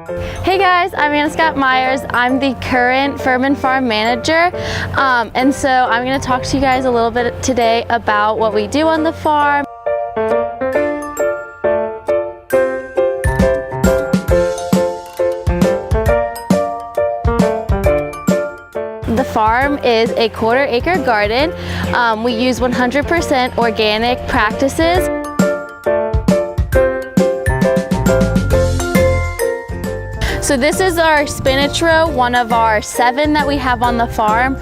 Hey guys, I'm Anna Scott Myers. I'm the current Furman Farm manager, and so I'm going to talk to you guys a little bit today about what we do on the farm. The farm is a quarter-acre garden. We use 100% organic practices. So this is our spinach row, one of our 7 that we have on the farm.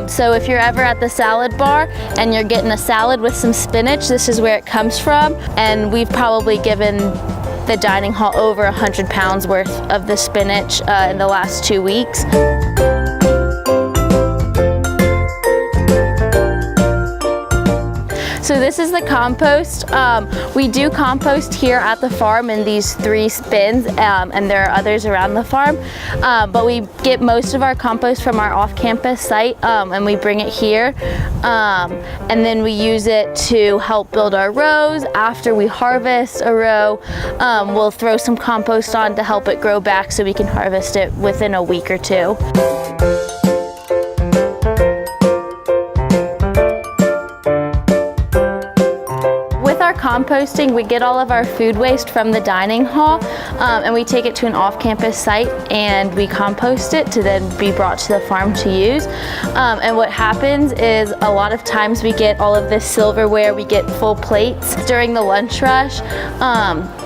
So if you're ever at the salad bar and you're getting a salad with some spinach, this is where it comes from. And we've probably given the dining hall over 100 pounds worth of the spinach in the last 2 weeks. So this is the compost. We do compost here at the farm in these 3 bins, and there are others around the farm. But we get most of our compost from our off-campus site, and we bring it here. And then we use it to help build our rows. After we harvest a row, we'll throw some compost on to help it grow back so we can harvest it within a week or 2. Composting, we get all of our food waste from the dining hall, and we take it to an off-campus site and we compost it to then be brought to the farm to use. And what happens is a lot of times we get all of this silverware, we get full plates. During the lunch rush,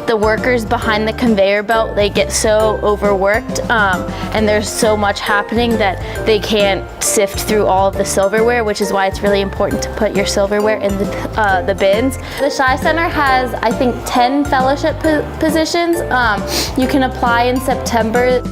the workers behind the conveyor belt, they get so overworked, and there's so much happening that they can't sift through all of the silverware, which is why it's really important to put your silverware in the bins. The Shy Center has, I think, 10 fellowship positions. You can apply in September.